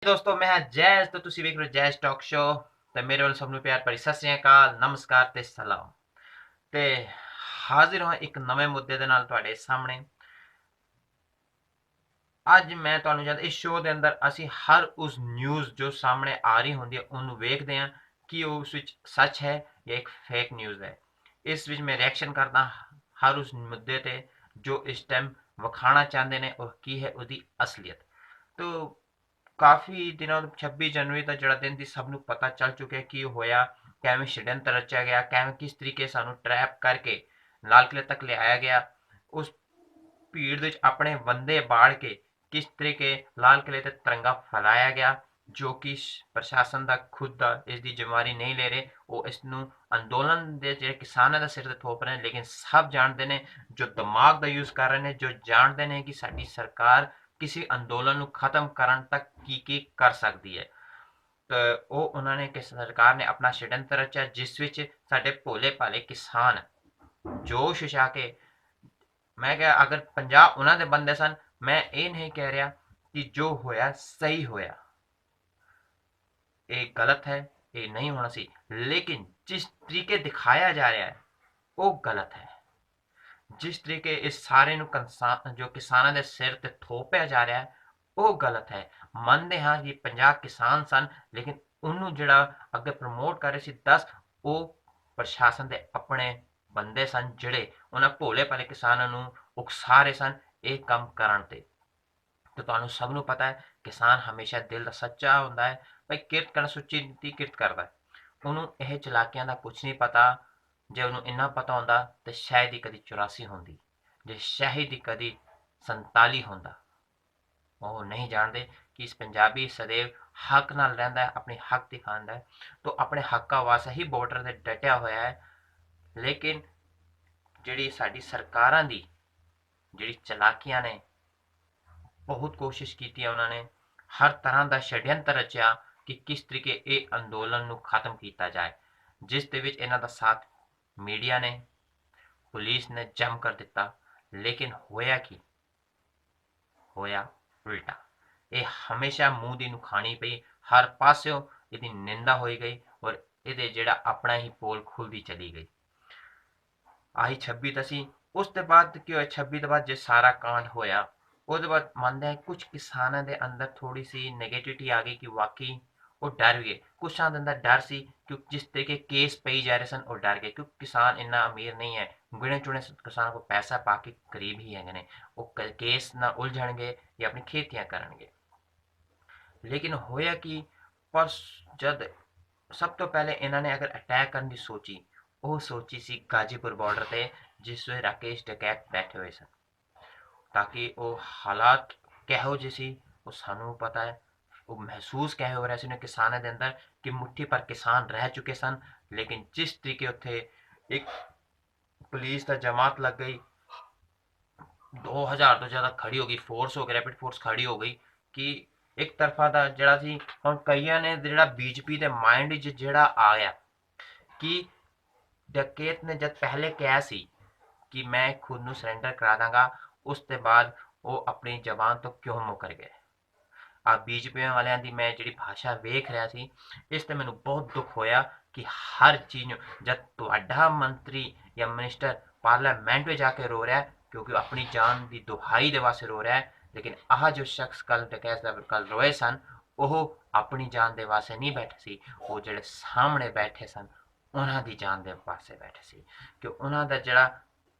दोस्तों मैं ਹਾਂ ਜੈਜ਼ ਤੇ ਤੁਸੀਂ ਵੇਖ ਰਹੇ ਹੋ ਜੈਜ਼ ਟਾਕ ਸ਼ੋ ਤੇ ਮੇਰੇ ਵੱਲ ਸਭ ਨੂੰ ਪਿਆਰ ਭਰੀ ਸਤਿ ਸ੍ਰੀ ਅਕਾਲ ਨਮਸਕਾਰ ਤੇ ਸਲਾਮ ਤੇ ਹਾਜ਼ਰ ਹਾਂ ਇੱਕ ਨਵੇਂ ਮੁੱਦੇ ਦੇ ਨਾਲ ਤੁਹਾਡੇ ਸਾਹਮਣੇ। ਅੱਜ ਮੈਂ ਤੁਹਾਨੂੰ ਜਦ ਇਸ ਸ਼ੋਅ ਦੇ ਅੰਦਰ ਅਸੀਂ ਹਰ ਉਸ ਨਿਊਜ਼ ਜੋ ਸਾਹਮਣੇ ਆ ਰਹੀ ਹੁੰਦੀ ਹੈ ਉਹਨੂੰ ਵੇਖਦੇ ਹਾਂ ਕਿ ਉਹ ਉਸ ਵਿੱਚ ਸੱਚ ਹੈ ਜਾਂ ਇੱਕ ਫੇਕ ਨਿਊਜ਼ ਹੈ। ਇਸ ਵਿੱਚ ਮੈਂ ਰਿਐਕਸ਼ਨ ਕਰਦਾ ਹਰ ਉਸ ਮੁੱਦੇ ਤੇ ਜੋ ਇਸ ਟਾਈਮ ਵਿਖਾਣਾ ਚਾਹੁੰਦੇ ਨੇ ਉਹ ਕੀ ਹੈ ਉਹਦੀ ਅਸਲੀਅਤ। ਤੋ ਕਾਫੀ ਦਿਨਾਂ ਤੋਂ 26 ਜਨਵਰੀ ਦਾ ਜਿਹੜਾ ਦਿਨ ਸੀ ਸਭ ਨੂੰ ਪਤਾ ਚੱਲ ਚੁੱਕਿਆ ਕੀ ਹੋਇਆ, ਕਿਵੇਂ ਛਿੜਯੰਤਰ ਰਚਿਆ ਗਿਆ, ਕਿਵੇਂ ਕਿਸ ਤਰੀਕੇ ਸਾਨੂੰ ਟਰੈਪ ਕਰਕੇ ਲਾਲ ਕਿਲੇ ਤੱਕ ਲਿਆਇਆ ਗਿਆ। ਉਸ ਭੀੜ ਵਿੱਚ ਆਪਣੇ ਬੰਦੇ ਬਾੜ ਕੇ ਕਿਸ ਤਰੀਕੇ ਲਾਲ ਕਿਲੇ ਤੇ ਤਿਰੰਗਾ ਫਹਿਲਾਇਆ ਗਿਆ, ਜੋ ਕਿ ਪ੍ਰਸ਼ਾਸਨ ਦਾ ਖੁਦ ਦਾ ਇਸ ਦੀ ਜ਼ਿੰਮੇਵਾਰੀ ਨਹੀਂ ਲੈ ਰਹੇ। ਉਹ ਇਸ ਨੂੰ ਅੰਦੋਲਨ ਦੇ ਜਿਹੜੇ ਕਿਸਾਨਾਂ ਦਾ ਸਿਰ ਤੇ ਥੋਪ ਰਹੇ ਨੇ, ਲੇਕਿਨ ਸਭ ਜਾਣਦੇ ਨੇ ਜੋ ਦਿਮਾਗ ਦਾ ਯੂਜ਼ ਕਰ ਰਹੇ ਨੇ, ਜੋ ਜਾਣਦੇ ਨੇ ਕਿ ਸਾਡੀ ਸਰਕਾਰ ਕਿਸੇ ਅੰਦੋਲਨ ਨੂੰ ਖਤਮ ਕਰਨ ਤੱਕ ਕੀ ਕੀ ਕਰ ਸਕਦੀ ਹੈ। ਤਾਂ ਉਹ ਉਹਨਾਂ ਨੇ ਸਰਕਾਰ ਨੇ ਆਪਣਾ ਛਿੜਯੰਤਰ ਰਚਿਆ ਜਿਸ ਵਿੱਚ ਸਾਡੇ ਭੋਲੇ ਭਾਲੇ ਕਿਸਾਨ ਜੋਸ਼ ਛਾ ਕੇ, ਮੈਂ ਕਿਹਾ ਅਗਰ 50 ਉਹਨਾਂ ਦੇ ਬੰਦੇ ਸਨ, ਮੈਂ ਇਹ ਨਹੀਂ ਕਹਿ ਰਿਹਾ ਕਿ ਜੋ ਹੋਇਆ ਸਹੀ ਹੋਇਆ, ਇਹ ਗਲਤ ਹੈ, ਇਹ ਨਹੀਂ ਹੋਣਾ ਸੀ, ਲੇਕਿਨ ਜਿਸ ਤਰੀਕੇ ਦਿਖਾਇਆ ਜਾ ਰਿਹਾ ਹੈ ਉਹ ਗਲਤ ਹੈ। ਜਿਸ ਤਰੀਕੇ ਇਸ ਸਾਰੇ ਨੂੰ ਜੋ ਕਿਸਾਨਾਂ ਦੇ ਸਿਰ ਤੇ ਥੋਪਿਆ ਜਾ ਰਿਹਾ ਹੈ ਉਹ ਗਲਤ ਹੈ। ਮੰਨਦੇ ਹਾਂ ਕਿ 50 ਕਿਸਾਨ ਸਨ, ਲੇਕਿਨ ਉਹਨੂੰ ਜਿਹੜਾ ਅੱਗੇ ਪ੍ਰਮੋਟ ਕਰ ਰਹੇ ਸੀ 10, ਉਹ ਪ੍ਰਸ਼ਾਸਨ ਦੇ ਆਪਣੇ ਬੰਦੇ ਸਨ ਜਿਹੜੇ ਉਹਨਾਂ ਭੋਲੇ ਭਾਲੇ ਕਿਸਾਨਾਂ ਨੂੰ ਉਕਸਾ ਰਹੇ ਸਨ ਇਹ ਕੰਮ ਕਰਨ ਤੇ। ਤੇ ਤੁਹਾਨੂੰ ਸਭ ਨੂੰ ਪਤਾ ਹੈ ਕਿਸਾਨ ਹਮੇਸ਼ਾ ਦਿਲ ਦਾ ਸੱਚਾ ਹੁੰਦਾ ਹੈ, ਭਾਈ ਕਿਰਤ ਕਰਨ ਸੁੱਚੀ ਨੀਤੀ ਕਿਰਤ ਕਰਦਾ। ਉਹਨੂੰ ਇਹ ਚਲਾਕੀਆਂ ਦਾ ਕੁਛ ਨਹੀਂ ਪਤਾ। ਜੇ ਉਹਨੂੰ ਇੰਨਾ ਪਤਾ ਹੁੰਦਾ ਤੇ ਸ਼ਾਇਦ ਹੀ ਕਦੀ 84 ਹੁੰਦੀ, ਜੇ ਸ਼ਾਇਦ ਹੀ ਕਦੀ 47 ਹੁੰਦਾ। ਉਹ ਨਹੀਂ ਜਾਣਦੇ ਕਿ ਇਸ ਪੰਜਾਬੀ ਸदैव ਹੱਕ ਨਾਲ ਰਹਿੰਦਾ ਹੈ, ਆਪਣੇ ਹੱਕ ਦਿਖਾਉਂਦਾ ਹੈ, तो ਆਪਣੇ ਹੱਕਾਂ ਵਾਸਤੇ ਹੀ ਬਾਰਡਰ ਤੇ ਡਟਿਆ ਹੋਇਆ ਹੈ। ਲੇਕਿਨ ਜਿਹੜੀ ਸਾਡੀ ਸਰਕਾਰਾਂ ਦੀ ਜਿਹੜੀ ਚਲਾਕੀਆਂ ਨੇ, ਬਹੁਤ ਕੋਸ਼ਿਸ਼ ਕੀਤੀ ਉਹਨਾਂ ਨੇ, ਹਰ ਤਰ੍ਹਾਂ ਦਾ ਛਿੜਯੰਤਰ ਰਚਿਆ ਕਿ ਕਿਸ ਤਰੀਕੇ ਇਹ ਅੰਦੋਲਨ ਨੂੰ ਖਤਮ ਕੀਤਾ ਜਾਏ, ਜਿਸ ਦੇ ਵਿੱਚ ਇਹਨਾਂ ਦਾ ਸਾਥ ਮੀਡੀਆ ਨੇ, ਪੁਲਿਸ ਨੇ ਜੰਮ ਕਰ ਦਿੱਤਾ। ਲੇਕਿਨ ਹੋਇਆ ਕੀ ਹੋਇਆ ਉਲਟਾ। ਇਹ ਹਮੇਸ਼ਾ ਮੂੰਹ ਦੀ ਨੂੰ ਖਾਣੀ ਪਈ, ਹਰ ਪਾਸਿਓਂ ਇਹਦੀ ਨਿੰਦਾ ਹੋਈ ਗਈ ਔਰ ਇਹਦੇ ਜਿਹੜਾ ਆਪਣਾ ਹੀ ਪੋਲ ਖੁੱਲਦੀ ਚਲੀ ਗਈ। ਆਹੀ 26 ਤਾਂ ਸੀ। ਉਸ ਤੋਂ ਬਾਅਦ ਕੀ ਹੋਇਆ, 26 ਤੋਂ ਬਾਅਦ ਜੇ ਸਾਰਾ ਕਾਂਡ ਹੋਇਆ ਉਹਦੇ ਬਾਅਦ ਮੰਨਦੇ ਹਾਂ ਕੁਝ ਕਿਸਾਨਾਂ ਦੇ ਅੰਦਰ ਥੋੜੀ ਸੀ ਨੈਗੇਟਿਵਿਟੀ ਆ ਗਈ ਕਿ ਵਾਕਈ ਉਹ ਡਰ ਗਏ। ਕੁਛਾਂ ਦੇ ਅੰਦਰ ਡਰ ਸੀ ਕਿ ਜਿਸ ਤਰੀਕੇ ਕੇਸ ਪਈ ਜਾ ਰਹੇ ਸਨ ਉਹ ਡਰ ਗਏ, ਕਿਉਂਕਿ ਕਿਸਾਨ ਇੰਨਾ ਅਮੀਰ ਨਹੀਂ ਹੈ। ਗਿਣੇ ਚੁਣੇ ਕਿਸਾਨਾਂ ਕੋਲ ਪੈਸਾ ਪਾ ਕੇ ਗਰੀਬ ਹੀ ਹੈਗੇ ਨੇ, ਉਹ ਕੇਸ ਨਾ ਉਲਝਣਗੇ ਜਾਂ ਆਪਣੀ ਖੇਤੀਆਂ ਕਰਨਗੇ। ਲੇਕਿਨ ਹੋਇਆ ਕਿ ਪਰ ਜਦ ਸਭ ਤੋਂ ਪਹਿਲੇ ਇਹਨਾਂ ਨੇ ਅਗਰ ਅਟੈਕ ਕਰਨ ਦੀ ਸੋਚੀ, ਉਹ ਸੋਚੀ ਸੀ ਗਾਜੀਪੁਰ ਬਾਰਡਰ ਤੇ ਜਿਸ ਵਿੱਚ ਰਾਕੇਸ਼ ਡਕੈਤ ਬੈਠੇ ਹੋਏ ਸਨ, ਤਾਂ ਕਿ ਉਹ ਹਾਲਾਤ ਕਿਹੋ ਜਿਹੇ ਸੀ ਉਹ ਸਾਨੂੰ ਪਤਾ ਹੈ। ਉਹ ਮਹਿਸੂਸ ਕਿਹੋ ਹੋ ਰਿਹਾ ਸੀ ਉਹਨਾਂ ਕਿਸਾਨਾਂ ਦੇ ਅੰਦਰ ਕਿ ਮੁੱਠੀ ਪਰ ਕਿਸਾਨ ਰਹਿ ਚੁੱਕੇ ਸਨ। ਲੇਕਿਨ ਜਿਸ ਤਰੀਕੇ ਉੱਥੇ ਇੱਕ ਪੁਲਿਸ ਦਾ ਜਮਾਤ ਲੱਗ ਗਈ, 2000 ਤੋਂ ਜ਼ਿਆਦਾ ਖੜੀ ਹੋ ਗਈ, ਫੋਰਸ ਹੋ ਗਈ, ਰੈਪਿਡ ਫੋਰਸ ਖੜੀ ਹੋ ਗਈ ਕਿ ਇੱਕ ਤਰਫਾ ਦਾ ਜਿਹੜਾ ਸੀ। ਹੁਣ ਕਈਆਂ ਨੇ ਜਿਹੜਾ ਬੀਜੇਪੀ ਦੇ ਮਾਈਂਡ ਵਿੱਚ ਜਿਹੜਾ ਆਇਆ ਕਿ ਡਕੈਤ ਨੇ ਜਦ ਪਹਿਲੇ ਕਿਹਾ ਸੀ ਕਿ ਮੈਂ ਖੁਦ ਨੂੰ ਸਰੈਂਡਰ ਕਰਾ ਦਾਂਗਾ, ਉਸ ਤੋਂ ਬਾਅਦ ਉਹ ਆਪਣੀ ਜ਼ਬਾਨ ਤੋਂ ਕਿਉਂ ਮੁਕਰ ਗਏ। ਆ ਬੀਜੇਪੀ ਵਾਲਿਆਂ ਦੀ ਮੈਂ ਜਿਹੜੀ ਭਾਸ਼ਾ ਵੇਖ ਰਿਹਾ ਸੀ, ਇਸ ਤੇ ਮੈਨੂੰ ਬਹੁਤ ਦੁੱਖ ਹੋਇਆ ਕਿ ਹਰ ਚੀਜ਼ ਨੂੰ ਜਦ ਤੁਹਾਡਾ ਮੰਤਰੀ ਜਾਂ ਮਿਨਿਸਟਰ ਪਾਰਲੀਮੈਂਟ ਵਿੱਚ ਜਾ ਕੇ ਰੋ ਰਿਹਾ ਕਿਉਂਕਿ ਉਹ ਆਪਣੀ ਜਾਨ ਦੀ ਦੁਹਾਈ ਦੇ ਵਾਸਤੇ ਰੋ ਰਿਹਾ ਹੈ, ਲੇਕਿਨ ਆਹ ਜੋ ਸ਼ਖਸ ਕੱਲ ਡਕੈਤ ਦਾ ਕੱਲ ਰੋਏ ਸਨ ਉਹ ਆਪਣੀ ਜਾਨ ਦੇ ਵਾਸਤੇ ਨਹੀਂ ਬੈਠੇ ਸੀ, ਉਹ ਜਿਹੜੇ ਸਾਹਮਣੇ ਬੈਠੇ ਸਨ ਉਹਨਾਂ ਦੀ ਜਾਨ ਦੇ ਵਾਸਤੇ ਬੈਠੇ ਸੀ। ਕਿ ਉਹਨਾਂ ਦਾ ਜਿਹੜਾ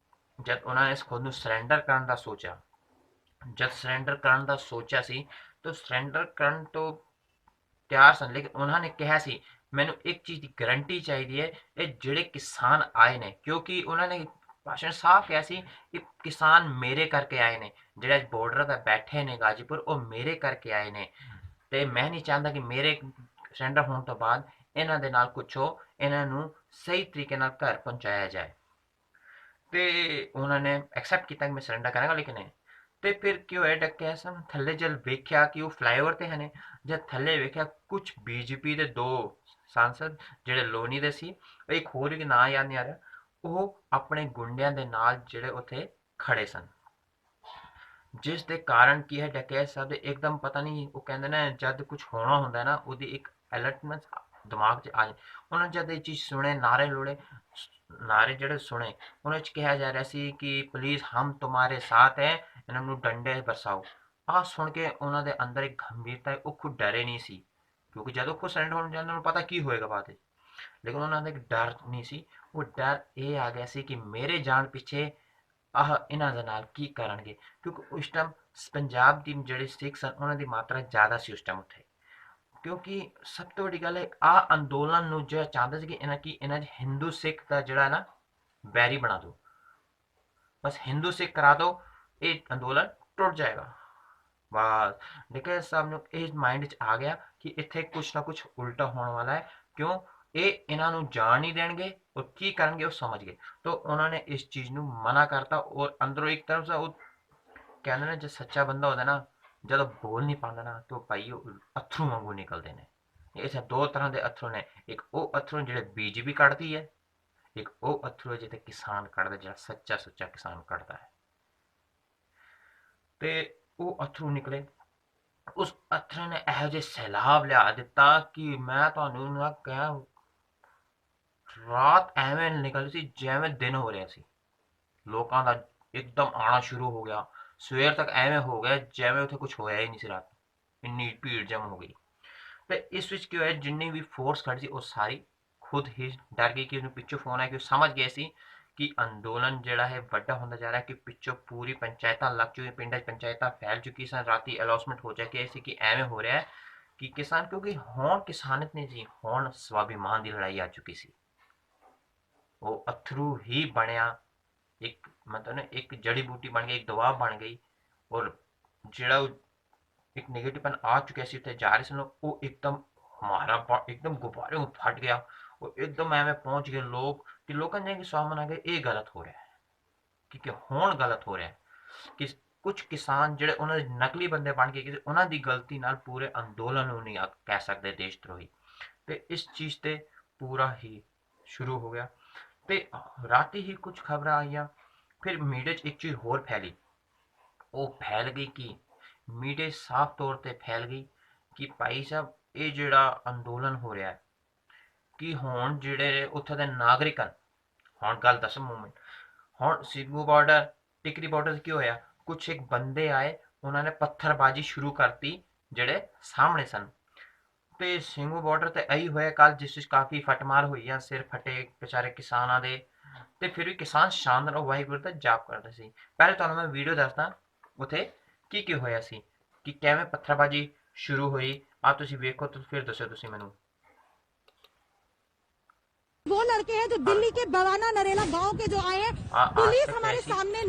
ਜਦ ਉਹਨਾਂ ਨੇ ਖੁਦ ਨੂੰ ਸਰੈਂਡਰ ਕਰਨ ਦਾ ਸੋਚਿਆ, ਜਦ ਸਰੈਂਡਰ ਕਰਨ ਦਾ ਸੋਚਿਆ ਸੀ ਤਾਂ ਸਰੈਂਡਰ ਕਰਨ ਤੋਂ ਤਿਆਰ ਸਨ, ਲੇਕਿਨ ਉਹਨਾਂ ਨੇ ਕਿਹਾ ਸੀ ਮੈਨੂੰ ਇੱਕ ਚੀਜ਼ ਦੀ ਗਰੰਟੀ ਚਾਹੀਦੀ ਹੈ, ਇਹ ਜਿਹੜੇ ਕਿਸਾਨ ਆਏ ਨੇ, ਕਿਉਂਕਿ ਉਹਨਾਂ ਨੇ ਭਾਸ਼ਣ ਸਾਫ਼ ਕਿਹਾ ਸੀ ਕਿ ਕਿਸਾਨ ਮੇਰੇ ਕਰਕੇ ਆਏ ਨੇ, ਜਿਹੜੇ ਅੱਜ ਬਾਰਡਰ 'ਤੇ ਬੈਠੇ ਨੇ ਗਾਜੀਪੁਰ ਉਹ ਮੇਰੇ ਕਰਕੇ ਆਏ ਨੇ, ਤੇ ਮੈਂ ਨਹੀਂ ਚਾਹੁੰਦਾ ਕਿ ਮੇਰੇ ਸਰੈਂਡਰ ਹੋਣ ਤੋਂ ਬਾਅਦ ਇਹਨਾਂ ਦੇ ਨਾਲ ਕੁਛ ਹੋ, ਇਹਨਾਂ ਨੂੰ ਸਹੀ ਤਰੀਕੇ ਨਾਲ ਘਰ ਪਹੁੰਚਾਇਆ ਜਾਏ। ਤੇ ਉਹਨਾਂ ਨੇ ਐਕਸੈਪਟ ਕੀਤਾ ਕਿ ਮੈਂ ਸਰੈਂਡਰ ਕਰਾਂਗਾ, ਲੇਕਿਨ ਨਹੀਂ। ਤੇ ਫਿਰ ਕੀ ਹੋਇਆ, ਡੱਕਿਆ ਸਨ ਥੱਲੇ ਜਦ ਵੇਖਿਆ ਕਿ ਉਹ ਫਲਾਈਓਵਰ ਤੇ ਹਨ, ਜਦ ਥੱਲੇ ਵੇਖਿਆ ਕੁਝ ਬੀਜੇਪੀ ਦੇ 2 ਸਾਂਸਦ ਜਿਹੜੇ ਲੋਨੀ ਦੇ ਸੀ, ਇੱਕ ਹੋਰ ਵੀ ਨਾਂ ਯਾਦ ਨਹੀਂ ਆ ਰਿਹਾ, ਉਹ ਆਪਣੇ ਗੁੰਡਿਆਂ ਦੇ ਨਾਲ ਜਿਹੜੇ ਉੱਥੇ ਖੜੇ ਸਨ। ਜਿਸ ਦੇ ਕਾਰਨ ਕੀ ਹੈ, ਡਕੈਤ ਸਾਹਿਬ ਦੇ ਇੱਕਦਮ ਪਤਾ ਨਹੀਂ, ਉਹ ਕਹਿੰਦੇ ਨੇ ਜਦ ਕੁਝ ਹੋਣਾ ਹੁੰਦਾ ਨਾ ਉਹਦੀ ਇੱਕ ਅਲਰਟਨੈਸ ਦਿਮਾਗ 'ਚ ਆ ਜਾਏ। ਉਹਨਾਂ ਜਦ ਇਹ ਚੀਜ਼ ਸੁਣੇ, ਨਾਰੇ ਲੁੜੇ, ਨਾਰੇ ਜਿਹੜੇ ਸੁਣੇ ਉਹਨਾਂ 'ਚ ਕਿਹਾ ਜਾ ਰਿਹਾ ਸੀ ਕਿ ਪੁਲਿਸ ਹਮ ਤੁਮਾਰੇ ਸਾਥ ਹੈ, ਇਹਨਾਂ ਨੂੰ ਡੰਡੇ ਬਰਸਾਓ। ਆਹ ਸੁਣ ਕੇ ਉਹਨਾਂ ਦੇ ਅੰਦਰ ਇੱਕ ਗੰਭੀਰਤਾ ਹੈ, ਉਹ ਖੁਦ ਡਰੇ ਨਹੀਂ ਸੀ, ਕਿਉਂਕਿ ਜਦੋਂ ਖੁਦ ਸਰੈਂਡਰ ਹੋਣ ਜਾਂਦੇ ਉਹਨਾਂ ਨੂੰ ਪਤਾ ਕੀ ਹੋਏਗਾ ਬਾਅਦ ਵਿੱਚ। ਲੇਕਿਨ ਉਹਨਾਂ ਦਾ ਇੱਕ ਡਰ ਨਹੀਂ ਸੀ, ਉਹ ਡਰ ਇਹ ਆ ਗਿਆ ਸੀ ਕਿ ਮੇਰੇ ਜਾਣ ਪਿੱਛੇ ਆਹ ਇਹਨਾਂ ਦੇ ਨਾਲ ਕੀ ਕਰਨਗੇ, ਕਿਉਂਕਿ ਉਸ ਟਾਈਮ ਪੰਜਾਬ ਦੀ ਜਿਹੜੇ ਸਿੱਖ ਸਨ ਉਹਨਾਂ ਦੀ ਮਾਤਰਾ ਜ਼ਿਆਦਾ ਸੀ ਉਸ ਟਾਈਮ ਉੱਥੇ। ਕਿਉਂਕਿ ਸਭ ਤੋਂ ਵੱਡੀ ਗੱਲ ਹੈ, ਆਹ ਅੰਦੋਲਨ ਨੂੰ ਜਿਹੜਾ ਚਾਹੁੰਦੇ ਸੀ ਕਿ ਇਹਨਾਂ 'ਚ ਹਿੰਦੂ ਸਿੱਖ ਦਾ ਜਿਹੜਾ ਨਾ बैरी बना दो, बस हिंदू सिख करा दो, ये अंदोलन टुट जाएगा। बस डकैत साहब ਨੂੰ ਇਹ ਮਾਈਂਡ 'ਚ ਆ ਗਿਆ ਕਿ ਇੱਥੇ ਕੁਛ ਨਾ ਕੁਛ ਉਲਟਾ ਹੋਣ ਵਾਲਾ ਹੈ, ਕਿਉਂ ਇਹ ਇਹਨਾਂ ਨੂੰ ਜਾਣ ਨਹੀਂ ਦੇਣਗੇ ਔਰ ਕੀ ਕਰਨਗੇ ਉਹ ਸਮਝ ਗਏ। ਤਾਂ ਉਹਨਾਂ ਨੇ ਇਸ ਚੀਜ਼ ਨੂੰ ਮਨਾ ਕਰਤਾ ਔਰ ਅੰਦਰੋਂ ਇੱਕ ਤਰਫ से ਉਹ ਕਹਿੰਦੇ ਨੇ ਜੇ ਸੱਚਾ ਬੰਦਾ ਹੁੰਦਾ ਨਾ ਜਦੋਂ ਬੋਲ ਨਹੀਂ ਪਾਉਂਦਾ ਨਾ ਤਾਂ ਭਾਈ ਉਹ ਅਥਰੂ ਵਾਂਗੂ ਨਿਕਲਦੇ ਨੇ। ਇਹ ਦੋ ਤਰ੍ਹਾਂ ਦੇ ਅਥਰੂ ਨੇ, ਇੱਕ ਉਹ ਅਥਰੂ ਜਿਹੜੇ ਬੀਜੇਪੀ ਕੱਢਦੀ ਹੈ, ਇੱਕ ਉਹ ਅਥਰੂ ਹੈ ਜਿੱਥੇ ਕਿਸਾਨ ਕੱਢਦਾ, ਜਿਹੜਾ ਸੱਚਾ ਸੁੱਚਾ ਕਿਸਾਨ ਕੱਢਦਾ ਹੈ। ਤੇ ਉਹ ਅਥਰੂ ਨਿਕਲੇ, ਉਸ ਅਥਰੂ ਨੇ ਇਹੋ ਜਿਹੇ ਸੈਲਾਬ ਲਿਆ ਦਿੱਤਾ ਕਿ ਮੈਂ ਤੁਹਾਨੂੰ ਨਾ ਕਹਿ, ਰਾਤ ਐਵੇਂ ਨਿਕਲ ਸੀ ਜਿਵੇਂ ਦਿਨ ਹੋ ਰਿਹਾ ਸੀ। ਲੋਕਾਂ ਦਾ ਇੱਕਦਮ ਆਣਾ ਸ਼ੁਰੂ ਹੋ ਗਿਆ, ਸਵੇਰ ਤੱਕ ਐਵੇਂ ਹੋ ਗਿਆ ਜਿਵੇਂ ਉੱਥੇ ਕੁਝ ਹੋਇਆ ਹੀ ਨਹੀਂ ਸੀ ਰਾਤ, ਇੰਨੀ ਭੀੜ ਜਮ ਹੋ ਗਈ। ਤੇ ਇਸ ਵਿੱਚ ਕੀ ਹੋਇਆ, ਜਿੰਨੀ ਵੀ ਫੋਰਸ ਖੜੀ ਸੀ ਉਹ ਸਾਰੀ ਖੁਦ ਹੀ ਡਰ ਗਈ ਕਿ ਉਹਨੂੰ ਪਿੱਛੋਂ ਫੋਨ ਆਇਆ, ਕਿ ਉਹ ਸਮਝ ਗਏ ਸੀ ਕਿ ਅੰਦੋਲਨ ਜਿਹੜਾ ਹੈ ਵੱਡਾ ਹੁੰਦਾ ਜਾ ਰਿਹਾ, ਕਿ ਪਿੱਛੋਂ ਪੂਰੀ ਪੰਚਾਇਤਾਂ ਲੱਗ ਚੁੱਕੀ, ਪਿੰਡਾਂ 'ਚ ਪੰਚਾਇਤਾਂ ਫੈਲ ਚੁੱਕੀ ਸਨ, ਰਾਤੀ ਅਨਾਉਂਸਮੈਂਟ ਹੋ ਚੁੱਕੀ ਸੀ ਕਿ ਐਵੇਂ ਹੋ ਰਿਹਾ ਹੈ ਕਿ ਕਿਸਾਨ, ਕਿਉਂਕਿ ਹੁਣ ਕਿਸਾਨਤ ਨਹੀਂ ਸੀ, ਹੁਣ ਸਵਾਭਿਮਾਨ ਦੀ ਲੜਾਈ ਆ ਚੁੱਕੀ ਸੀ। ਉਹ ਅਥਰੂ ਹੀ ਬਣਿਆ, ਇੱਕ ਮਤਲਬ ਨਾ ਇੱਕ ਜੜੀ ਬੂਟੀ ਬਣ ਗਈ, ਇੱਕ ਦਵਾ ਬਣ ਗਈ, ਔਰ ਜਿਹੜਾ एक नेगेटिवपन आ चुके सी उत्थे जा रहे सन, वो एकदम हमारा एकदम गुब्बारे में फट गया और एकदम एवें पहुंच गए लोग कि लोगों ने सामने आ गए ये गलत हो रहा है, क्योंकि हुण गलत हो रहा है कि कुछ किसान ਜਿਹੜੇ ਉਹਨਾਂ ਦੇ ਨਕਲੀ ਬੰਦੇ ਬਣ ਕੇ ਕਿਸੇ ਉਹਨਾਂ ਦੀ ਗਲਤੀ ਨਾਲ ਪੂਰੇ ਅੰਦੋਲਨ ਨੂੰ ਨਹੀਂ ਕਹਿ ਸਕਦੇ ਦੇਸ਼ ਧਰੋਹੀ। ਤੇ ਇਸ ਚੀਜ਼ ਤੇ ਪੂਰਾ ਹੀ ਸ਼ੁਰੂ ਹੋ ਗਿਆ। ਤੇ ਰਾਤੀ ਹੀ ਕੁਝ ਖਬਰਾਂ ਆਈਆਂ, ਫਿਰ ਮੀਡੀਆ 'ਚ ਇੱਕ ਚੀਜ਼ ਹੋਰ ਫੈਲੀ, ਉਹ ਫੈਲ ਗਈ ਕਿ ਮੀਡੀਆ ਸਾਫ਼ ਤੌਰ ਤੇ ਫੈਲ ਗਈ ਕਿ ਭਾਈ ਸਾਹਿਬ ਇਹ ਜਿਹੜਾ ਅੰਦੋਲਨ ਹੋ ਰਿਹਾ ਹੈ ਕਿ ਹੁਣ ਜਿਹੜੇ ਉੱਥੇ ਦੇ ਨਾਗਰਿਕ ਹਨ, ਹੁਣ ਗੱਲ ਦੱਸ ਮੂਵਮੈਂਟ, ਹੁਣ ਸਿੰਘੂ ਬਾਰਡਰ ਟਿਕਰੀ ਬਾਰਡਰ ਕੀ ਹੋਇਆ, ਕੁਛ ਇੱਕ ਬੰਦੇ ਆਏ ਉਹਨਾਂ ਨੇ ਪੱਥਰਬਾਜੀ ਸ਼ੁਰੂ ਕਰਤੀ ਜਿਹੜੇ ਸਾਹਮਣੇ ਸਨ। ਤੇ ਸਿੰਘੂ ਬਾਰਡਰ ਤੇ ਇਹੀ ਹੋਇਆ ਕੱਲ, ਜਿਸ ਵਿੱਚ ਕਾਫੀ ਫਟਮਾਰ ਹੋਈ ਆ, ਸਿਰ ਫਟੇ ਵਿਚਾਰੇ ਕਿਸਾਨਾਂ ਦੇ, ਤੇ ਫਿਰ ਵੀ ਕਿਸਾਨ ਸ਼ਾਨਦਾਰ ਵਾਹਿਗੁਰੂ ਦਾ ਜਾਪ ਕਰਦੇ ਸੀ। ਪਹਿਲੇ ਤੁਹਾਨੂੰ ਮੈਂ ਵੀਡੀਓ ਦੱਸਦਾ ਉੱਥੇ ਕੀ ਹੋਇਆ ਸੀ ਕਿ ਕਿਵੇਂ ਪੱਥਰਬਾਜੀ शुरू हुई, आ तुसी देखो तो फिर दसो तुसी मैनू। वो लड़के हैं जो दिल्ली के बवाना नरेला गांव के जो आए हैं, पुलिस हमारे सामने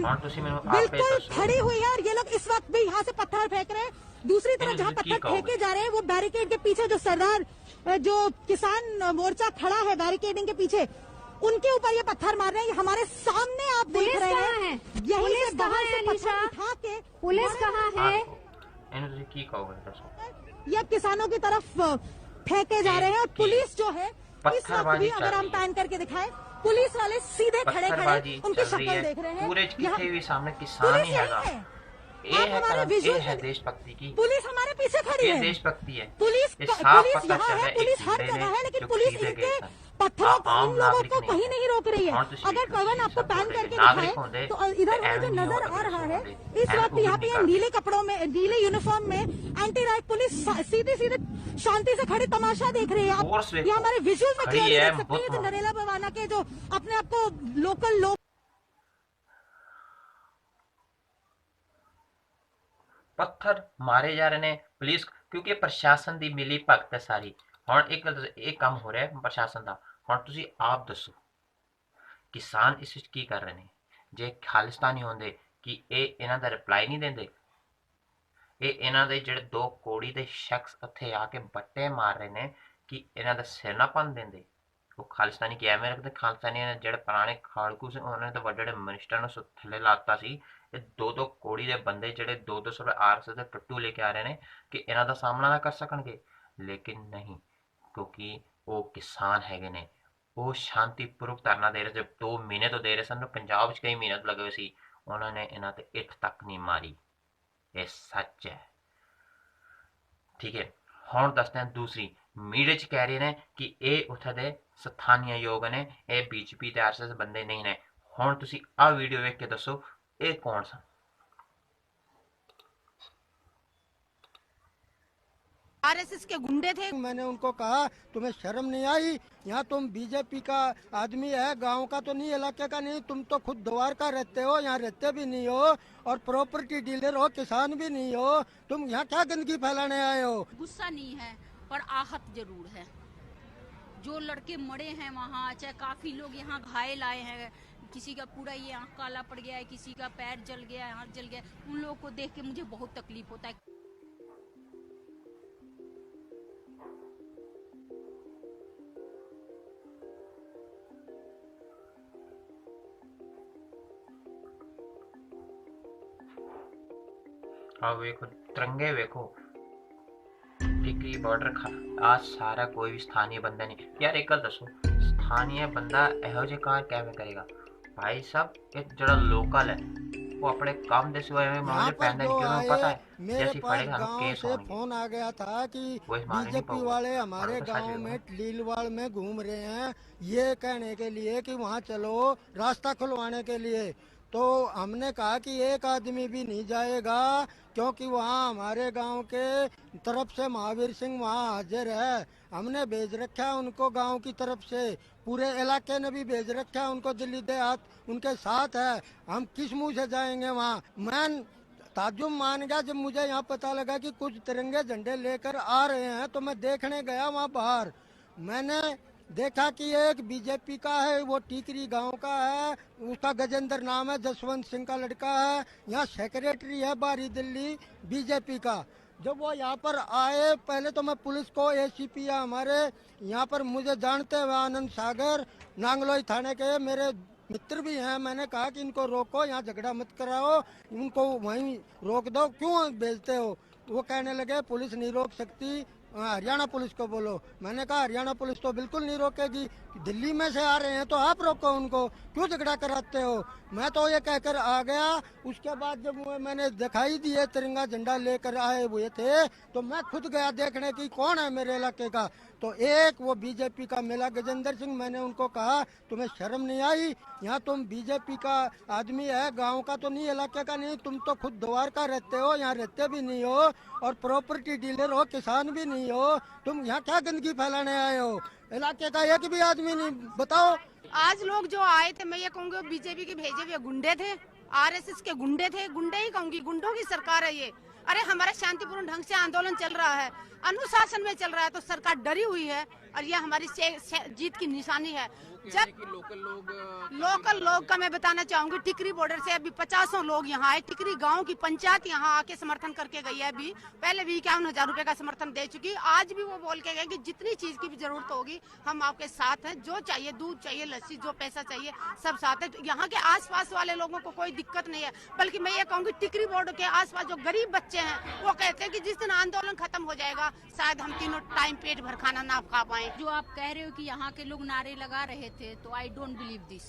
बिल्कुल खड़ी हुई है और ये लोग इस वक्त भी यहाँ से पत्थर फेंक रहे हैं। दूसरी तरफ जहाँ पत्थर फेंके जा रहे हैं वो बैरिकेड के पीछे जो सरदार जो किसान मोर्चा खड़ा है बैरिकेडिंग के पीछे, उनके ऊपर ये पत्थर मार रहे हैं। हमारे सामने आप देख रहे हैं, यही से बाहर से पत्थर उठा के पुलिस कहाँ है, ये किसानों की तरफ फेंके जा रहे हैं। और पुलिस जो है इस वक्त भी अगर हम पैन करके दिखाएं, पुलिस वाले सीधे खड़े खड़े उनकी शक्ल देख रहे हैं, पूरे भी सामने किसान ही है, ये है देशभक्ति की, पुलिस हमारे पीछे खड़ी है, देशभक्ति है, पुलिस यहाँ है, पुलिस हर जगह है, लेकिन पुलिस इनके पत्थरों को इन लोगों को कहीं नहीं रोक रही है। अगर पवन आपको पैन करके दिखाए तो इधर मुझे जो नजर आ रहा है इस वक्त यहाँ पे नीले कपड़ों में, नीले यूनिफॉर्म में एंटी राइट पुलिस सीधे सीधे शांति से खड़ी तमाशा देख रही है। आप ये हमारे विजुअल में क्लियरली देख सकते हैं, जो नरेला बवाना के जो अपने आप को लोकल लोग पत्थर मारे जा रहे हैं पुलिस, क्योंकि प्रशासन की मिली भगत है सारी। ਹੁਣ ਇੱਕ ਕੰਮ ਹੋ ਰਿਹਾ ਪ੍ਰਸ਼ਾਸਨ ਦਾ, ਹੁਣ ਤੁਸੀਂ ਆਪ ਦੱਸੋ ਕਿਸਾਨ ਇਸ ਵਿੱਚ ਕੀ ਕਰ ਰਹੇ ਨੇ? ਜੇ ਖਾਲਿਸਤਾਨੀ ਹੁੰਦੇ ਕਿ ਇਹ ਇਹਨਾਂ ਦਾ ਰਿਪਲਾਈ ਨਹੀਂ ਦਿੰਦੇ, ਇਹ ਇਹਨਾਂ ਦੇ ਜਿਹੜੇ ਦੋ ਕੋੜੀ ਦੇ ਸ਼ਖਸ ਉੱਥੇ ਆ ਕੇ ਬੱਟੇ ਮਾਰ ਰਹੇ ਨੇ ਕਿ ਇਹਨਾਂ ਦਾ ਸਿਰ ਨਾ ਭੰਨ ਦਿੰਦੇ। ਉਹ ਖਾਲਿਸਤਾਨੀ ਕਿ ਐਵੇਂ ਰੱਖਦੇ, ਖਾਲਿਸਤਾਨੀ ਜਿਹੜੇ ਪੁਰਾਣੇ ਖਾੜਕੂ ਸੀ ਉਹਨਾਂ ਨੇ ਤਾਂ ਵੱਡੇ ਵੱਡੇ ਮਿਨਿਸਟਰਾਂ ਨੂੰ ਥੱਲੇ ਲਾਤਾ ਸੀ। ਇਹ ਦੋ ਕੋੜੀ ਦੇ ਬੰਦੇ ਜਿਹੜੇ 200 ਰੁਪਏ RSS ਦੇ ਟੱਟੂ ਲੈ ਕੇ ਆ ਰਹੇ ਨੇ ਕਿ ਇਹਨਾਂ ਦਾ ਸਾਹਮਣਾ ਨਾ ਕਰ ਸਕਣਗੇ, ਲੇਕਿਨ ਨਹੀਂ, क्योंकि वो किसान हैगे ने, वो शांतिपूर्वक धरना दे रहे थे, 2 महीने तो दे रहे सन, पंजाब च कई महीने लगे हुए सी, उन्होंने इन्हां ते इट तक नहीं मारी। ये सच है। ठीक है, ਹੁਣ ਦੱਸਦੇ हैं दूसरी। मीडिया च कह रहे ने कि ये उत्थे दे स्थानीय योग ने, ये बीजेपी ते आरएसएस बंदे नहीं ने। ਹੁਣ ਤੁਸੀਂ आ वीडियो वेख के दसो ये कौन सा। आरएसएस के गुंडे थे। मैंने उनको कहा तुम्हें शर्म नहीं आई? यहाँ तुम बीजेपी का आदमी है, गांव का तो नहीं, इलाके का नहीं, तुम तो खुद द्वार का रहते हो, यहाँ रहते भी नहीं हो और प्रॉपर्टी डीलर हो, किसान भी नहीं हो, तुम यहाँ क्या गंदगी फैलाने आए हो? गुस्सा नहीं है पर आहत जरूर है। जो लड़के मरे हैं वहाँ, चाहे काफी लोग यहाँ घायल आए हैं, किसी का पूरा ये आँख काला पड़ गया है, किसी का पैर जल गया, हाथ जल गया, उन लोगों को देख के मुझे बहुत तकलीफ होता है। हाँ वेखो तिरंगे, वेखो टिकरी बॉर्डर खा। आज सारा कोई भी स्थानीय बंदा नहीं यार। एक गल दसो, स्थानीय बंदा ਇਹੋ ਜਿਹੇ ਕਾਰ ਕਿਵੇਂ ਕਰੇਗਾ? भाई साहब ये जरा लोकल है वो अपने काम दे सिवा में मुझे पहनने क्यों पता है। मेरे पास गांव से फोन आ गया था कि बीजेपी वाले हमारे गांव में लीलवाड़ में घूम रहे हैं, ये कहने के लिए कि वहाँ चलो रास्ता खुलवाने के लिए। तो हमने कहा कि एक आदमी भी नहीं जाएगा क्योंकि वहाँ हमारे गांव के तरफ से महावीर सिंह वहाँ हाजिर है। हमने भेज रखा है उनको गांव की तरफ से, पूरे इलाके ने भी भेज रखा है उनको, दिल्ली देहात उनके साथ है। हम किस मुंह से जाएंगे वहाँ? मैं ताज्जुब मान गया जब मुझे यहाँ पता लगा कि कुछ तिरंगे झंडे लेकर आ रहे हैं। तो मैं देखने गया वहाँ बाहर, मैंने देखा कि एक बीजेपी का है, वो टीकरी गांव का है, उसका गजेंद्र नाम है, जसवंत सिंह का लड़का है, यहाँ सेक्रेटरी है बाहरी दिल्ली बीजेपी का। जब वो यहाँ पर आए, पहले तो मैं पुलिस को, एसीपी है हमारे यहाँ पर, मुझे जानते हुए आनंद सागर नांगलोई थाने के मेरे मित्र भी हैं, मैंने कहा कि इनको रोको, यहाँ झगड़ा मत कराओ, उनको वहीं रोक दो, क्यों भेजते हो? वो कहने लगे पुलिस नहीं रोक सकती, हरियाणा पुलिस को बोलो। मैंने कहा हरियाणा पुलिस तो बिल्कुल नहीं रोकेगी, दिल्ली में से आ रहे हैं तो आप रोको उनको, क्यों झगड़ा कराते हो? मैं तो ये कहकर आ गया। उसके बाद जब मैंने दिखाई दिए तिरंगा झंडा लेकर आए हुए थे तो मैं खुद गया देखने की कौन है मेरे इलाके का। तो एक वो बीजेपी का मिला गजेंद्र सिंह, मैंने उनको कहा तुम्हें शर्म नहीं आई? यहाँ तुम बीजेपी का आदमी है, गांव का तो नहीं, इलाके का नहीं, तुम तो खुद द्वार का रहते हो, यहाँ रहते भी नहीं हो और प्रॉपर्टी डीलर हो, किसान भी नहीं हो, तुम यहाँ क्या गंदगी फैलाने आए हो? इलाके का एक भी आदमी नहीं, बताओ। आज लोग जो आए थे, मैं ये कहूँगी बीजेपी के भेजे हुए गुंडे थे, आरएसएस के गुंडे थे, गुंडे ही कहूँगी, गुंडों की सरकार है ये। अरे हमारा शांतिपूर्ण ढंग से आंदोलन चल रहा है, अनुशासन में चल रहा है, तो सरकार डरी हुई है और ये हमारी जीत की निशानी है। जब लोकल लोग का मैं बताना चाहूंगी, टिकरी बॉर्डर से अभी 50 लोग यहाँ आए, टिकरी गांव की पंचायत यहाँ आके समर्थन करके गई है। अभी पहले भी 51,000 रुपए का समर्थन दे चुकी, आज भी वो बोल के गए कि जितनी चीज की भी जरूरत होगी हम आपके साथ हैं, जो चाहिए दूध चाहिए, लस्सी, जो पैसा चाहिए सब साथ है। तो यहाँ के आसपास वाले लोगों को कोई दिक्कत नहीं है, बल्कि मैं ये कहूँगी टिकरी बॉर्डर के आसपास जो गरीब बच्चे हैं वो कहते हैं कि जिस दिन आंदोलन खत्म हो जाएगा शायद हम तीनों टाइम पेट भर खाना ना खा पाए। जो आप कह रहे हो कि यहाँ के लोग नारे लगा रहे थे, तो आई डोंट बिलीव दिस।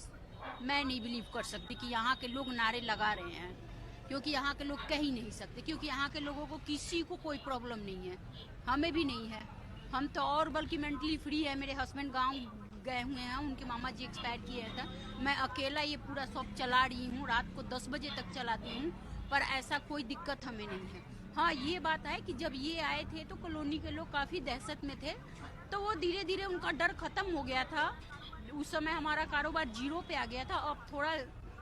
मैं नहीं बिलीव कर सकती कि यहाँ के लोग नारे लगा रहे हैं, क्योंकि यहाँ के लोग कह ही नहीं सकते, क्योंकि यहाँ के लोगों को किसी को कोई प्रॉब्लम नहीं है, हमें भी नहीं है। हम तो और बल्कि मेंटली फ्री है। मेरे हस्बैंड गांव गए हुए हैं, उनके मामा जी एक्सपायर किए थे, मैं अकेला ये पूरा शॉप चला रही हूँ, रात को 10 बजे तक चलाती हूँ, पर ऐसा कोई दिक्कत हमें नहीं है। हाँ ये बात है कि जब ये आए थे तो कॉलोनी के लोग काफ़ी दहशत में थे, तो वो धीरे धीरे उनका डर खत्म हो गया था। उस समय हमारा कारोबार 0 पे आ गया था, अब थोड़ा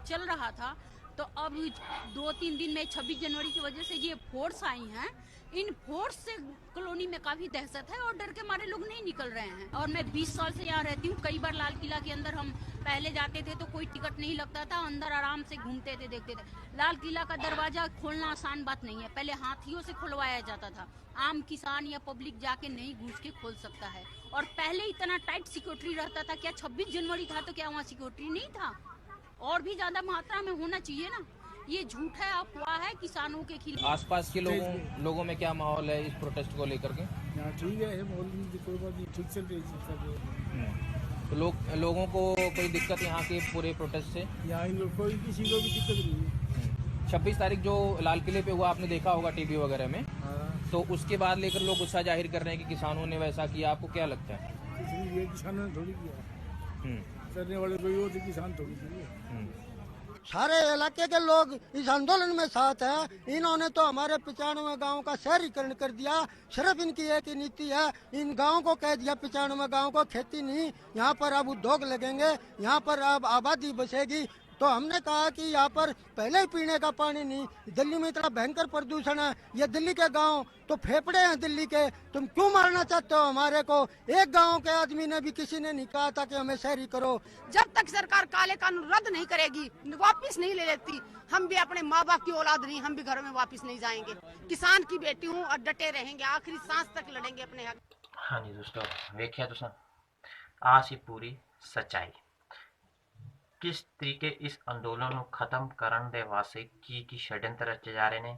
चल रहा था। तो अब 2-3 दिन में 26 जनवरी की वजह से ये फोर्स आई हैं, इन फोर्स से कॉलोनी में काफ़ी दहशत है और डर के मारे लोग नहीं निकल रहे हैं। और मैं 20 साल से यहाँ रहती हूँ, कई बार लाल किला के अंदर हम पहले जाते थे तो कोई टिकट नहीं लगता था, अंदर आराम से घूमते थे, देखते थे। लाल किला का दरवाजा खोलना आसान बात नहीं है, पहले हाथियों से खुलवाया जाता था, आम किसान या पब्लिक जाके नहीं घुस के खोल सकता है। और पहले इतना टाइट सिक्योरिटी रहता था, क्या 26 जनवरी था तो क्या वहाँ सिक्योरिटी नहीं था? और भी ज्यादा मात्रा में होना चाहिए ना। ये झूठ है, अफवाह है किसानों के खिलाफ। आसपास के लोगों में क्या माहौल है इस प्रोटेस्ट को लेकर के? यहाँ ठीक है, माहौल कोई बात नहीं, ठीक चल रही है। तो लोगों को कोई दिक्कत यहाँ के पूरे प्रोटेस्ट से? यहाँ कोई किसी को भी दिक्कत नहीं है। 26 तारीख जो लाल किले पे हुआ आपने देखा होगा टीवी वगैरह में, तो उसके बाद लेकर लोग गुस्सा जाहिर कर रहे हैं कि किसानों ने वैसा किया, आपको क्या लगता है? इसलिए ये किसानों ने थोड़ी किया, करने वाले कोई और थे, किसान थोड़ी थे। सारे इलाके के लोग इस आंदोलन में साथ हैं। इन्होंने तो हमारे 95 गांव का शहरीकरण कर दिया। सिर्फ इनकी एक ही नीति है, इन गांव को कह दिया 95 गांव को खेती नहीं, यहाँ पर अब उद्योग लगेंगे, यहाँ पर अब आबादी बसेगी। तो हमने कहा कि यहाँ पर पहले ही पीने का पानी नहीं, दिल्ली में इतना भयंकर प्रदूषण है, ये दिल्ली के गांव तो फेफड़े हैं दिल्ली के, तुम क्यों मारना चाहते हो हमारे को? एक गांव के आदमी ने भी किसी ने नहीं कहा था कि हमें शहरी करो। जब तक सरकार काले कानून रद्द नहीं करेगी, वापिस नहीं ले लेती, हम भी अपने माँ बाप की औलाद नहीं, हम भी घरों में वापिस नहीं जाएंगे। किसान की बेटी हूँ और डटे रहेंगे, आखिरी सांस तक लड़ेंगे अपने हक। हाँ जी दोस्तों, वेख्या तुसां आ सी पूरी सच्चाई। किस तरीके इस अंदोलन ਨੂੰ ਖਤਮ ਕਰਨ ਦੇ ਵਾਸਤੇ ਕੀ षड्यंत्र रचे जा रहे ਨੇ।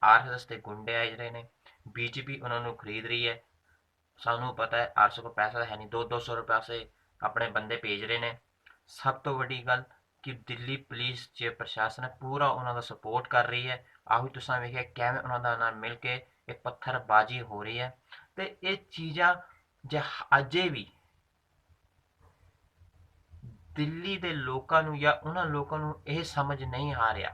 आरएसएस ਦੇ ਗੁੰਡੇ ਆਏ ਰਹੇ ਨੇ, बीजेपी ਉਹਨਾਂ ਨੂੰ ਖਰੀਦ ਰਹੀ ਹੈ। ਸਾਨੂੰ ਪਤਾ ਹੈ ਆਰਐਸਐਸ ਕੋਲ ਪੈਸਾ ਹੈ ਨਹੀਂ, 200 ਰੁਪਏ ਸੇ ਆਪਣੇ ਬੰਦੇ ਭੇਜ ਰਹੇ ਨੇ। ਸਭ ਤੋਂ ਵੱਡੀ ਗੱਲ ਕਿ ਦਿੱਲੀ ਪੁਲਿਸ ਜੇ ਪ੍ਰਸ਼ਾਸਨ ਹੈ ਪੂਰਾ ਉਹਨਾਂ ਦਾ ਸਪੋਰਟ ਕਰ ਰਹੀ ਹੈ। ਆਹੀ ਤੁਸੀਂ ਵੇਖਿਆ ਕਿਵੇਂ ਉਹਨਾਂ ਦਾ ਨਾਲ ਮਿਲ ਕੇ ਇਹ ਪੱਥਰਬਾਜ਼ੀ ਹੋ ਰਹੀ ਹੈ। ਤੇ ਇਹ ਚੀਜ਼ਾਂ ਜੇ ਅਜੇ ਵੀ ਦਿੱਲੀ ਦੇ ਲੋਕਾਂ ਨੂੰ ਜਾਂ ਉਹਨਾਂ ਲੋਕਾਂ ਨੂੰ ਇਹ ਸਮਝ ਨਹੀਂ ਆ ਰਿਹਾ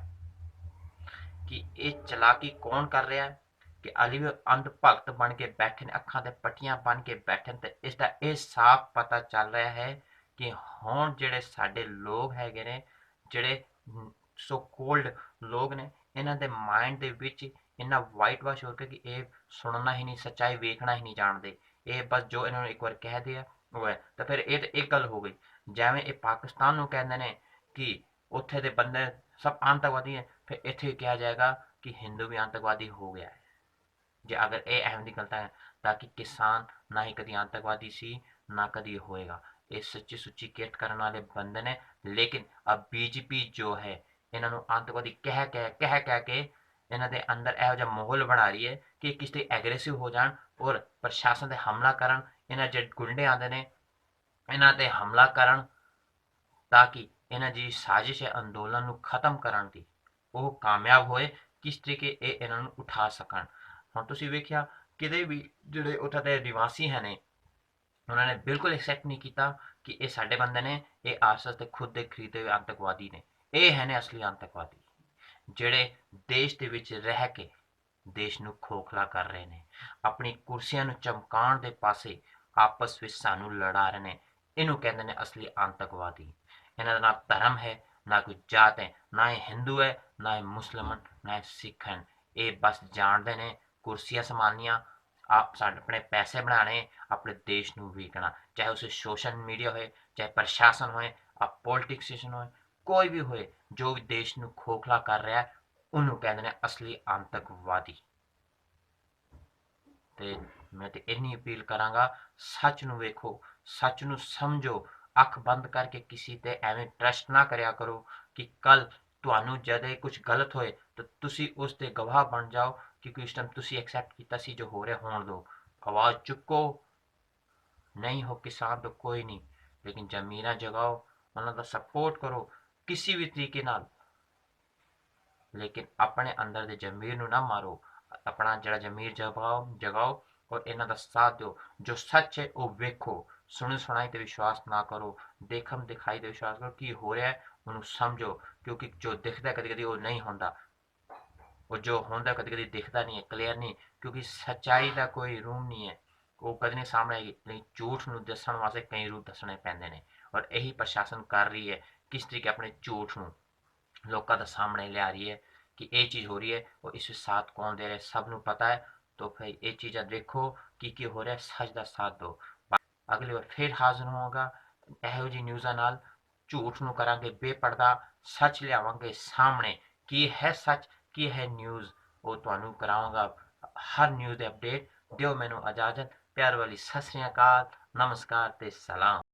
ਕਿ ਇਹ ਚਲਾਕੀ ਕੌਣ ਕਰ ਰਿਹਾ ਹੈ, ਕਿ ਅਲੀ ਵੀ ਅੰਧ ਭਗਤ ਬਣ ਕੇ ਬੈਠੇ ਨੇ, ਅੱਖਾਂ ਤੇ ਪੱਟੀਆਂ ਬੰਨ ਕੇ ਬੈਠੇ ਨੇ। ਤੇ ਇਸ ਦਾ ਇਹ ਸਾਫ਼ ਪਤਾ ਚੱਲ ਰਿਹਾ ਹੈ ਕਿ ਹੁਣ ਜਿਹੜੇ ਸਾਡੇ ਲੋਕ ਹੈਗੇ ਨੇ, ਜਿਹੜੇ ਸੋ ਕੋਲਡ ਲੋਕ ਨੇ, ਇਹਨਾਂ ਦੇ ਮਾਈਂਡ ਦੇ ਵਿੱਚ ਇੰਨਾ ਵਾਈਟ ਵਾਸ਼ ਹੋ ਕੇ ਕਿ ਇਹ ਸੁਣਨਾ ਹੀ ਨਹੀਂ, ਸੱਚਾਈ ਵੇਖਣਾ ਹੀ ਨਹੀਂ ਜਾਣਦੇ। ਇਹ ਬਸ ਜੋ ਇਹਨਾਂ ਨੂੰ ਇੱਕ ਵਾਰ ਕਹਿ ਦਿਆ ਉਹ ਹੈ। ਤਾਂ ਫਿਰ ਇਹ ਤਾਂ ਇੱਕ ਗੱਲ ਹੋ ਗਈ। ਜਿਵੇਂ ਇਹ ਪਾਕਿਸਤਾਨ ਨੂੰ ਕਹਿੰਦੇ ਨੇ ਕਿ ਉੱਥੇ ਦੇ ਬੰਦੇ ਸਭ ਆਤੰਕਵਾਦੀ ਹੈ, ਫਿਰ ਇੱਥੇ ਕਿਹਾ ਜਾਏਗਾ ਕਿ ਹਿੰਦੂ ਵੀ ਆਤੰਕਵਾਦੀ ਹੋ ਗਿਆ ਹੈ। ਜੇ ਅਗਰ ਇਹ ਅਹਿਮ ਦੀ ਗਲਤ ਹੈ ਤਾਂ ਕਿ ਕਿਸਾਨ ਨਾ ਹੀ ਕਦੀ ਆਤੰਕਵਾਦੀ ਸੀ ਨਾ ਕਦੀ ਹੋਏਗਾ। ਇਹ ਸੱਚੀ ਸੁੱਚੀ ਕਿਰਤ ਕਰਨ ਵਾਲੇ ਬੰਦੇ ਨੇ। ਲੇਕਿਨ ਅਬ ਬੀਜੇਪੀ ਜੋ ਹੈ ਇਹਨਾਂ ਨੂੰ ਆਤੰਕਵਾਦੀ ਕਹਿ ਕੇ ਇਹਨਾਂ ਦੇ ਅੰਦਰ ਇਹੋ ਜਿਹਾ ਮਾਹੌਲ ਬਣਾ ਰਹੀ ਹੈ ਕਿ ਕਿਸੇ ਐਗਰੈਸਿਵ ਹੋ ਜਾਣ ਔਰ ਪ੍ਰਸ਼ਾਸਨ ਤੇ ਹਮਲਾ ਕਰਨ। ਇਹਨਾਂ ਜਿਹੜੇ ਗੁੰਡੇ ਆਉਂਦੇ ਨੇ ਇਹਨਾਂ ਤੇ ਹਮਲਾ ਕਰਨ ਤਾਂ ਕਿ ਇਹਨਾਂ ਦੀ ਸਾਜ਼ਿਸ਼ ਹੈ ਅੰਦੋਲਨ ਨੂੰ ਖਤਮ ਕਰਨ ਦੀ ਉਹ ਕਾਮਯਾਬ ਹੋਏ। ਕਿਸ ਤਰੀਕੇ ਇਹ ਇਹਨਾਂ ਨੂੰ ਉਠਾ ਸਕਣ। ਹੁਣ ਤੁਸੀਂ ਵੇਖਿਆ ਕਿਤੇ ਵੀ ਜਿਹੜੇ ਉੱਥੇ ਦੇ ਨਿਵਾਸੀ ਹੈ ਨੇ ਉਹਨਾਂ ਨੇ ਬਿਲਕੁਲ ਐਕਸੈਪਟ ਨਹੀਂ ਕੀਤਾ ਕਿ ਇਹ ਸਾਡੇ ਬੰਦੇ ਨੇ, ਇਹ ਆਰਐਸਐਸ ਦੇ ਖੁਦ ਦੇ ਖਰੀਦੇ ਹੋਏ ਆਤੰਕਵਾਦੀ ਨੇ। ਇਹ ਹੈ ਨੇ ਅਸਲੀ ਆਤੰਕਵਾਦੀ ਜਿਹੜੇ ਦੇਸ਼ ਦੇ ਵਿੱਚ ਰਹਿ ਕੇ ਦੇਸ਼ ਨੂੰ ਖੋਖਲਾ ਕਰ ਰਹੇ ਨੇ, ਆਪਣੀ ਕੁਰਸੀਆਂ ਨੂੰ ਚਮਕਾਉਣ ਦੇ ਪਾਸੇ ਆਪਸ ਵਿੱਚ ਸਾਨੂੰ ਲੜਾ ਰਹੇ ਨੇ। ਇਹਨੂੰ ਕਹਿੰਦੇ ਨੇ ਅਸਲੀ ਆਤੰਕਵਾਦੀ। ਇਹਨਾਂ ਦਾ ਨਾ ਧਰਮ ਹੈ ਨਾ ਕੋਈ ਜਾਤ ਹੈ, ਨਾ ਇਹ ਹਿੰਦੂ ਹੈ ਨਾ ਇਹ ਮੁਸਲਮਾਨ ਨਾ ਇਹ ਸਿੱਖ ਹਨ। ਇਹ ਬਸ ਜਾਣਦੇ ਨੇ ਕੁਰਸੀਆਂ ਸੰਭਾਲਣੀਆਂ, ਆਪ ਸਾਡੇ ਆਪਣੇ ਪੈਸੇ ਬਣਾਉਣੇ, ਆਪਣੇ ਦੇਸ਼ ਨੂੰ ਵੇਚਣਾ। ਚਾਹੇ ਉਸੇ ਸੋਸ਼ਲ ਮੀਡੀਆ ਹੋਏ, ਚਾਹੇ ਪ੍ਰਸ਼ਾਸਨ ਹੋਏ, ਆਪ ਪੋਲੀਟਿਕਸੀਅਨ ਹੋਏ, ਕੋਈ ਵੀ ਹੋਏ ਜੋ ਵੀ ਦੇਸ਼ ਨੂੰ ਖੋਖਲਾ ਕਰ ਰਿਹਾ ਉਹਨੂੰ ਕਹਿੰਦੇ ਨੇ ਅਸਲੀ ਆਤੰਕਵਾਦੀ। ਤੇ ਮੈਂ ਤੇ ਇੰਨੀ ਅਪੀਲ ਕਰਾਂਗਾ, ਸੱਚ ਨੂੰ ਵੇਖੋ, ਸੱਚ ਨੂੰ ਸਮਝੋ। ਅੱਖ ਬੰਦ ਕਰਕੇ ਕਿਸੇ ਤੇ ਐਵੇਂ ਟਰਸਟ ਨਾ ਕਰਿਆ ਕਰੋ ਕਿ ਕੱਲ ਤੁਹਾਨੂੰ ਜਦ ਕੁਝ ਗਲਤ ਹੋਏ ਤਾਂ ਤੁਸੀਂ ਉਸ ਦੇ ਗਵਾਹ ਬਣ ਜਾਓ, ਕਿਉਂਕਿ ਉਸ ਟਾਈਮ ਤੁਸੀਂ ਐਕਸੈਪਟ ਕੀਤਾ ਸੀ ਜੋ ਹੋ ਰਿਹਾ ਹੋਣ ਦਿਓ। ਆਵਾਜ਼ ਚੁੱਕੋ, ਨਹੀਂ ਹੋ ਕਿਸਾਨ ਤਾਂ ਕੋਈ ਨਹੀਂ, ਲੇਕਿਨ ਜ਼ਮੀਰਾਂ ਜਗਾਓ, ਉਹਨਾਂ ਦਾ ਸਪੋਰਟ ਕਰੋ ਕਿਸੇ ਵੀ ਤਰੀਕੇ ਨਾਲ। ਲੇਕਿਨ ਆਪਣੇ ਅੰਦਰ ਦੇ ਜ਼ਮੀਰ ਨੂੰ ਨਾ ਮਾਰੋ, ਆਪਣਾ ਜਿਹੜਾ ਜ਼ਮੀਰ ਜਗਾਓ ਔਰ ਇਹਨਾਂ ਦਾ ਸਾਥ ਦਿਓ। ਜੋ ਸੱਚ ਹੈ ਉਹ ਵੇਖੋ, ਸੁਣੀ ਸੁਣਾਈ ਤੇ ਵਿਸ਼ਵਾਸ ਨਾ ਕਰੋ, ਦੇਖਮ ਦਿਖਾਈ ਤੇ ਵਿਸ਼ਵਾਸ ਕਰੋ। ਕੀ ਹੋ ਰਿਹਾ ਹੈ ਉਹਨੂੰ ਸਮਝੋ, ਕਿਉਂਕਿ ਜੋ ਦਿਖਦਾ ਕਦੀ ਕਦੀ ਉਹ ਨਹੀਂ ਹੁੰਦਾ, ਉਹ ਜੋ ਹੁੰਦਾ ਕਦੀ ਕਦੀ ਦਿਖਦਾ ਨਹੀਂ ਹੈ, ਕਲੀਅਰ ਨਹੀਂ, ਕਿਉਂਕਿ ਸੱਚਾਈ ਦਾ ਕੋਈ ਰੂਪ ਨਹੀਂ ਹੈ, ਉਹ ਕਦੇ ਨਹੀਂ ਸਾਹਮਣੇ ਆਏਗੀ। ਨਹੀਂ, ਝੂਠ ਨੂੰ ਦੱਸਣ ਵਾਸਤੇ ਕਈ ਰੂਪ ਦੱਸਣੇ ਪੈਂਦੇ ਨੇ ਔਰ ਇਹੀ ਪ੍ਰਸ਼ਾਸਨ ਕਰ ਰਹੀ ਹੈ। ਕਿਸ ਤਰੀਕੇ ਆਪਣੇ ਝੂਠ ਨੂੰ ਲੋਕਾਂ ਦੇ ਸਾਹਮਣੇ ਲਿਆ ਰਹੀ ਹੈ ਕਿ ਇਹ ਚੀਜ਼ ਹੋ ਰਹੀ ਹੈ ਔਰ ਇਸ ਵਿੱਚ ਸਾਥ ਕੌਣ ਦੇ ਰਿਹਾ ਸਭ ਨੂੰ ਪਤਾ ਹੈ। तो फिर ये चीज़ें देखो कि हो रहा है, सच का साथ दो। अगली बार फिर हाजिर होगा ਇਹੋ ਜਿਹੀ ਨਿਊਜ਼ਾਂ ਨਾਲ। ਝੂਠ ਨੂੰ ਕਰਾਂਗੇ ਬੇਪਰਦਾ, ਸੱਚ ਲਿਆਵਾਂਗੇ ਸਾਹਮਣੇ। ਕੀ ਹੈ ਸੱਚ, ਕੀ ਹੈ ਨਿਊਜ਼, ਉਹ ਤੁਹਾਨੂੰ ਕਰਾਵਾਂਗਾ। ਹਰ ਨਿਊਜ਼ ਦੇ ਅਪਡੇਟ ਦਿਓ। ਮੈਨੂੰ ਇਜਾਜ਼ਤ, ਪਿਆਰ ਵਾਲੀ ਸਤਿ ਸ੍ਰੀ ਅਕਾਲ, ਨਮਸਕਾਰ ਤੇ ਸਲਾਮ।